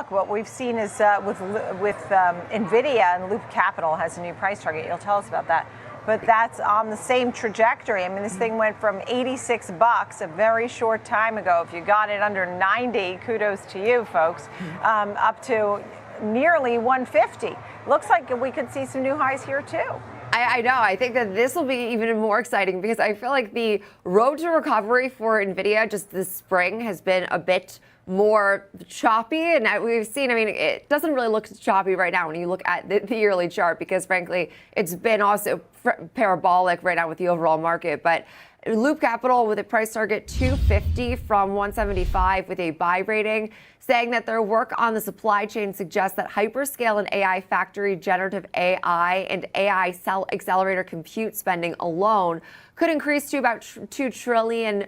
look, what we've seen is with NVIDIA, and Loop Capital has a new price target. You'll tell us about that. But that's on the same trajectory. I mean, this thing went from $86 a very short time ago. If you got it under 90, kudos to you, folks, up to nearly 150. Looks like we could see some new highs here, too. I know. I think that this will be even more exciting because I feel like the road to recovery for NVIDIA just this spring has been a bit more choppy. And we've seen, I mean, it doesn't really look choppy right now when you look at the yearly chart because, frankly, it's been also parabolic right now with the overall market. But Loop Capital with a price target 250 from 175 with a buy rating, saying that their work on the supply chain suggests that hyperscale and AI factory, generative AI, and AI cell accelerator compute spending alone could increase to about $2 trillion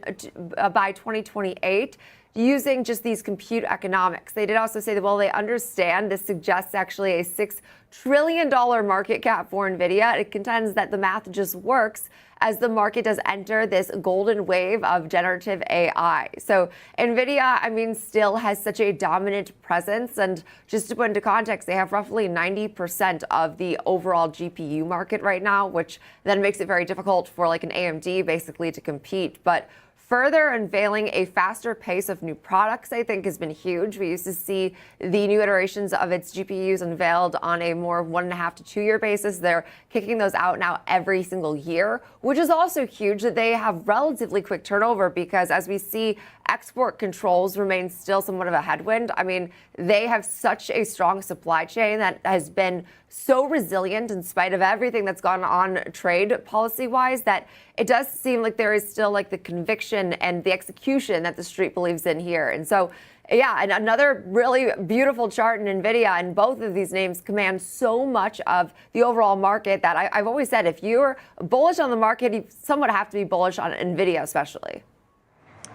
by 2028. Using just these compute economics. They did also say that, well, they understand this suggests actually a $6 trillion market cap for NVIDIA. It contends that the math just works as the market does enter this golden wave of generative AI. So NVIDIA, I mean, still has such a dominant presence. And just to put into context, they have roughly 90% of the overall GPU market right now, which then makes it very difficult for like an AMD basically to compete. But further unveiling a faster pace of new products, I think, has been huge. We used to see the new iterations of its GPUs unveiled on a more 1.5 to 2 year basis. They're kicking those out now every single year, which is also huge that they have relatively quick turnover because as we see export controls remain still somewhat of a headwind. I mean, they have such a strong supply chain that has been so resilient in spite of everything that's gone on trade policy wise that it does seem like there is still like the conviction and the execution that the street believes in here. And so, yeah, and another really beautiful chart in NVIDIA, and both of these names command so much of the overall market that I've always said if you're bullish on the market, you somewhat have to be bullish on NVIDIA especially.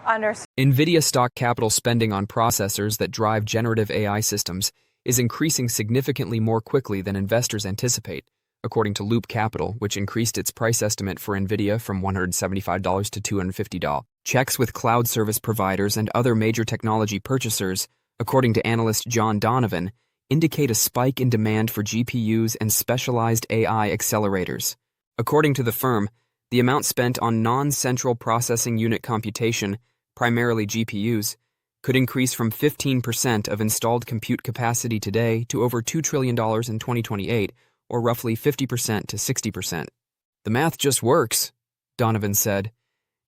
NVIDIA stock capital spending on processors that drive generative AI systems is increasing significantly more quickly than investors anticipate, according to Loop Capital, which increased its price estimate for NVIDIA from $175 to $250. Checks with cloud service providers and other major technology purchasers, according to analyst John Donovan, indicate a spike in demand for GPUs and specialized AI accelerators. According to the firm, the amount spent on non-central processing unit computation, primarily GPUs, could increase from 15% of installed compute capacity today to over $2 trillion in 2028, or roughly 50% to 60%. The math just works, Donovan said,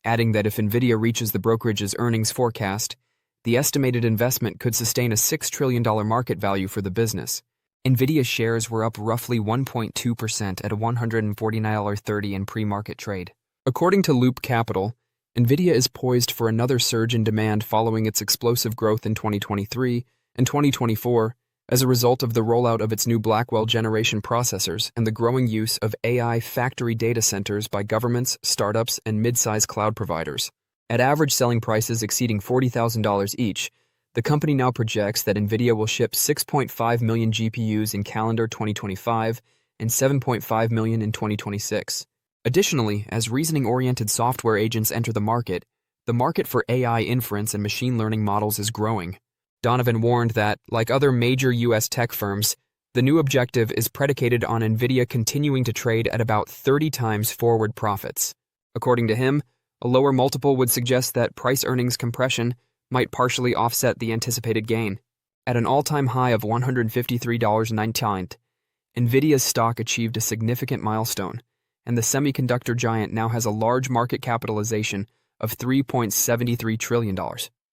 adding that if NVIDIA reaches the brokerage's earnings forecast, the estimated investment could sustain a $6 trillion market value for the business. NVIDIA shares were up roughly 1.2% at $149.30 in pre-market trade. According to Loop Capital, NVIDIA is poised for another surge in demand following its explosive growth in 2023 and 2024 as a result of the rollout of its new Blackwell generation processors and the growing use of AI factory data centers by governments, startups, and mid-size cloud providers. At average selling prices exceeding $40,000 each, the company now projects that NVIDIA will ship 6.5 million GPUs in calendar 2025 and 7.5 million in 2026. Additionally, as reasoning-oriented software agents enter the market for AI inference and machine learning models is growing. Donovan warned that, like other major U.S. tech firms, the new objective is predicated on NVIDIA continuing to trade at about 30 times forward profits. According to him, a lower multiple would suggest that price earnings compression might partially offset the anticipated gain. At an all-time high of $153.09, NVIDIA's stock achieved a significant milestone, and the semiconductor giant now has a large market capitalization of $3.73 trillion.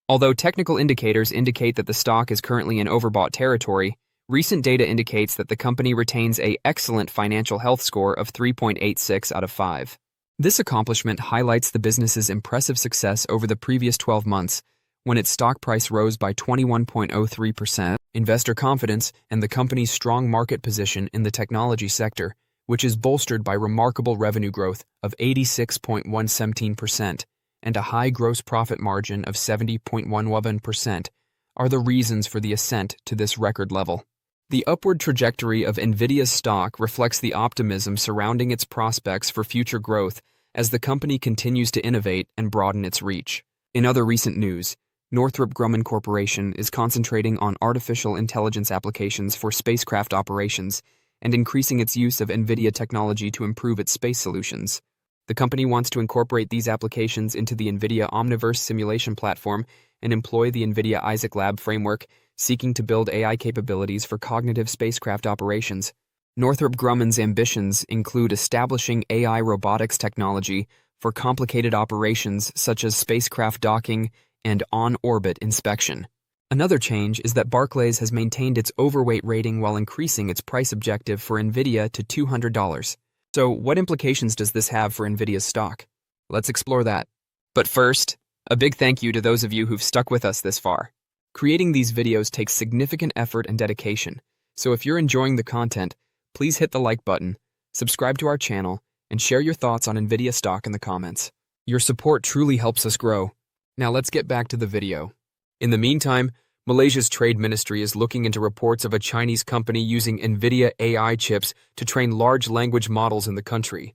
Although technical indicators indicate that the stock is currently in overbought territory, recent data indicates that the company retains an excellent financial health score of 3.86 out of 5. This accomplishment highlights the business's impressive success over the previous 12 months, when its stock price rose by 21.03%, investor confidence, and the company's strong market position in the technology sector, which is bolstered by remarkable revenue growth of 86.117% and a high gross profit margin of 70.11%, are the reasons for the ascent to this record level. The upward trajectory of NVIDIA's stock reflects the optimism surrounding its prospects for future growth as the company continues to innovate and broaden its reach. In other recent news, Northrop Grumman Corporation is concentrating on artificial intelligence applications for spacecraft operations and increasing its use of NVIDIA technology to improve its space solutions. The company wants to incorporate these applications into the NVIDIA Omniverse simulation platform and employ the NVIDIA Isaac Lab framework, seeking to build AI capabilities for cognitive spacecraft operations. Northrop Grumman's ambitions include establishing AI robotics technology for complicated operations such as spacecraft docking and on-orbit inspection. Another change is that Barclays has maintained its overweight rating while increasing its price objective for NVIDIA to $200. So, what implications does this have for NVIDIA's stock? Let's explore that. But first, a big thank you to those of you who've stuck with us this far. Creating these videos takes significant effort and dedication, so if you're enjoying the content, please hit the like button, subscribe to our channel, and share your thoughts on NVIDIA stock in the comments. Your support truly helps us grow. Now let's get back to the video. In the meantime, Malaysia's Trade Ministry is looking into reports of a Chinese company using NVIDIA AI chips to train large language models in the country.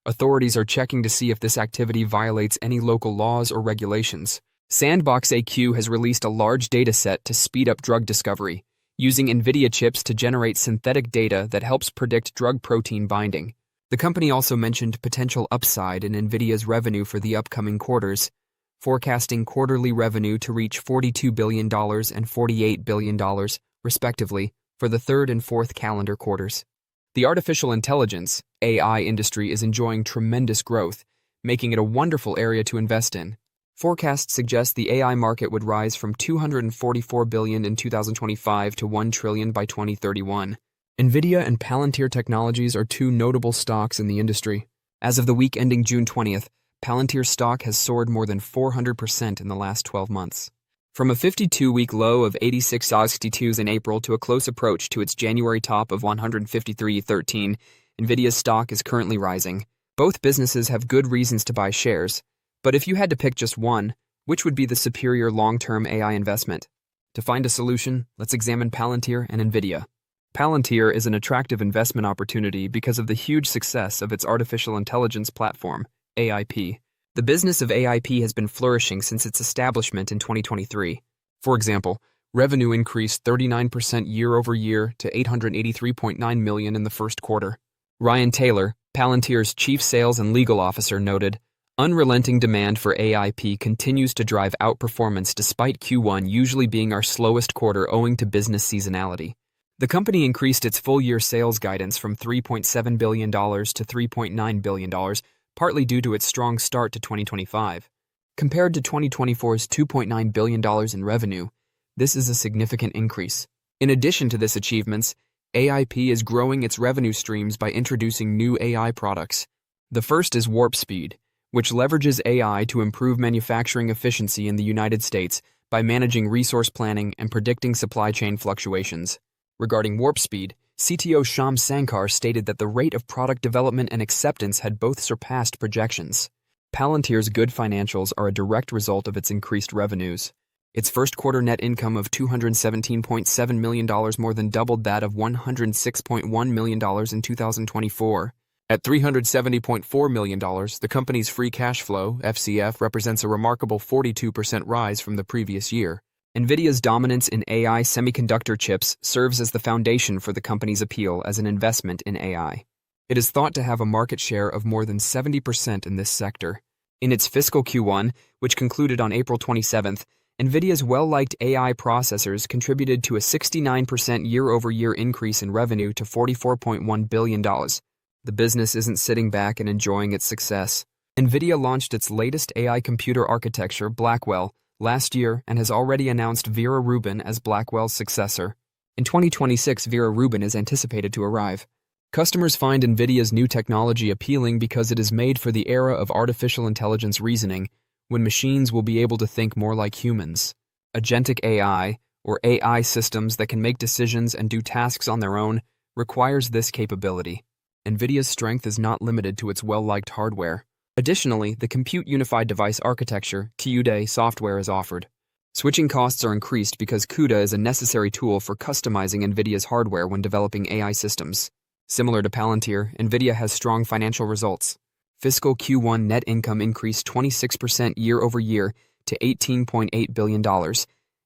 Authorities are checking to see if this activity violates any local laws or regulations. Sandbox AQ has released a large dataset to speed up drug discovery, using NVIDIA chips to generate synthetic data that helps predict drug protein binding. The company also mentioned potential upside in NVIDIA's revenue for the upcoming quarters, forecasting quarterly revenue to reach $42 billion and $48 billion, respectively, for the third and fourth calendar quarters. The artificial intelligence, AI industry is enjoying tremendous growth, making it a wonderful area to invest in. Forecasts suggest the AI market would rise from $244 billion in 2025 to $1 trillion by 2031. NVIDIA and Palantir Technologies are two notable stocks in the industry. As of the week ending June 20th, Palantir stock has soared more than 400% in the last 12 months. From a 52-week low of 86.62 in April to a close approach to its January top of 153.13, NVIDIA's stock is currently rising. Both businesses have good reasons to buy shares, but if you had to pick just one, which would be the superior long-term AI investment? To find a solution, let's examine Palantir and NVIDIA. Palantir is an attractive investment opportunity because of the huge success of its artificial intelligence platform, AIP. The business of AIP has been flourishing since its establishment in 2023. For example, revenue increased 39% year-over-year to $883.9 million in the first quarter. Ryan Taylor, Palantir's chief sales and legal officer, noted, "Unrelenting demand for AIP continues to drive outperformance despite Q1 usually being our slowest quarter owing to business seasonality." The company increased its full-year sales guidance from $3.7 billion to $3.9 billion, partly due to its strong start to 2025. Compared to 2024's $2.9 billion in revenue, this is a significant increase. In addition to this achievements, AIP is growing its revenue streams by introducing new AI products. The first is Warp Speed, which leverages AI to improve manufacturing efficiency in the United States by managing resource planning and predicting supply chain fluctuations. Regarding Warp Speed, CTO Shyam Sankar stated that the rate of product development and acceptance had both surpassed projections. Palantir's good financials are a direct result of its increased revenues. Its first quarter net income of $217.7 million more than doubled that of $106.1 million in 2024. At $370.4 million, the company's free cash flow, FCF, represents a remarkable 42% rise from the previous year. NVIDIA's dominance in AI semiconductor chips serves as the foundation for the company's appeal as an investment in AI. It is thought to have a market share of more than 70% in this sector. In its fiscal Q1, which concluded on April 27th, NVIDIA's well-liked AI processors contributed to a 69% year-over-year increase in revenue to $44.1 billion. The business isn't sitting back and enjoying its success. NVIDIA launched its latest AI computer architecture, Blackwell, last year and has already announced Vera Rubin as Blackwell's successor. In 2026, Vera Rubin is anticipated to arrive. Customers find NVIDIA's new technology appealing because it is made for the era of artificial intelligence reasoning, when machines will be able to think more like humans. Agentic AI, or AI systems that can make decisions and do tasks on their own, requires this capability. NVIDIA's strength is not limited to its well-liked hardware. Additionally, the Compute Unified Device Architecture (CUDA) software is offered. Switching costs are increased because CUDA is a necessary tool for customizing NVIDIA's hardware when developing AI systems. Similar to Palantir, NVIDIA has strong financial results. Fiscal Q1 net income increased 26% year-over-year to $18.8 billion,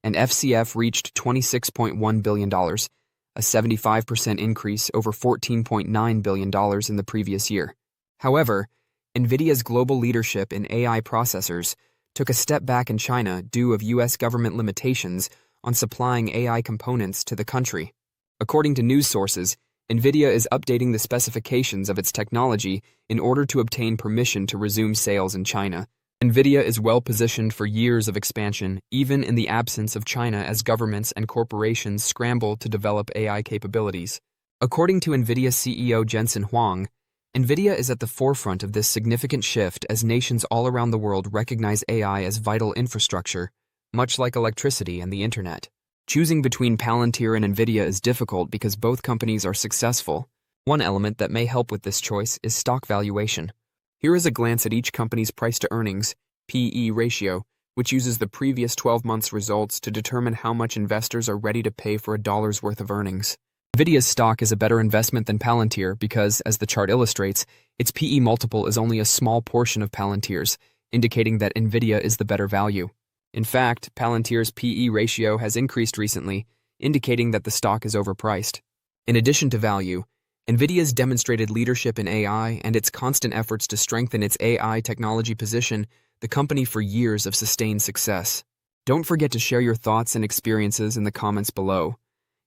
and FCF reached $26.1 billion, a 75% increase over $14.9 billion in the previous year. However, NVIDIA's global leadership in AI processors took a step back in China due of U.S. government limitations on supplying AI components to the country. According to news sources, NVIDIA is updating the specifications of its technology in order to obtain permission to resume sales in China. NVIDIA is well positioned for years of expansion, even in the absence of China as governments and corporations scramble to develop AI capabilities. According to NVIDIA CEO Jensen Huang, NVIDIA is at the forefront of this significant shift as nations all around the world recognize AI as vital infrastructure, much like electricity and the internet. Choosing between Palantir and NVIDIA is difficult because both companies are successful. One element that may help with this choice is stock valuation. Here is a glance at each company's price-to-earnings (PE) ratio, which uses the previous 12 months' results to determine how much investors are ready to pay for a dollar's worth of earnings. NVIDIA's stock is a better investment than Palantir because, as the chart illustrates, its PE multiple is only a small portion of Palantir's, indicating that NVIDIA is the better value. In fact, Palantir's PE ratio has increased recently, indicating that the stock is overpriced. In addition to value, NVIDIA's demonstrated leadership in AI and its constant efforts to strengthen its AI technology position the company for years of sustained success. Don't forget to share your thoughts and experiences in the comments below.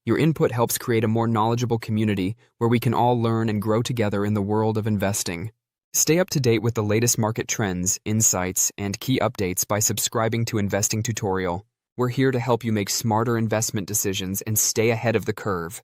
Your input helps create a more knowledgeable community where we can all learn and grow together in the world of investing. Stay up to date with the latest market trends, insights, and key updates by subscribing to Investing Tutorial. We're here to help you make smarter investment decisions and stay ahead of the curve.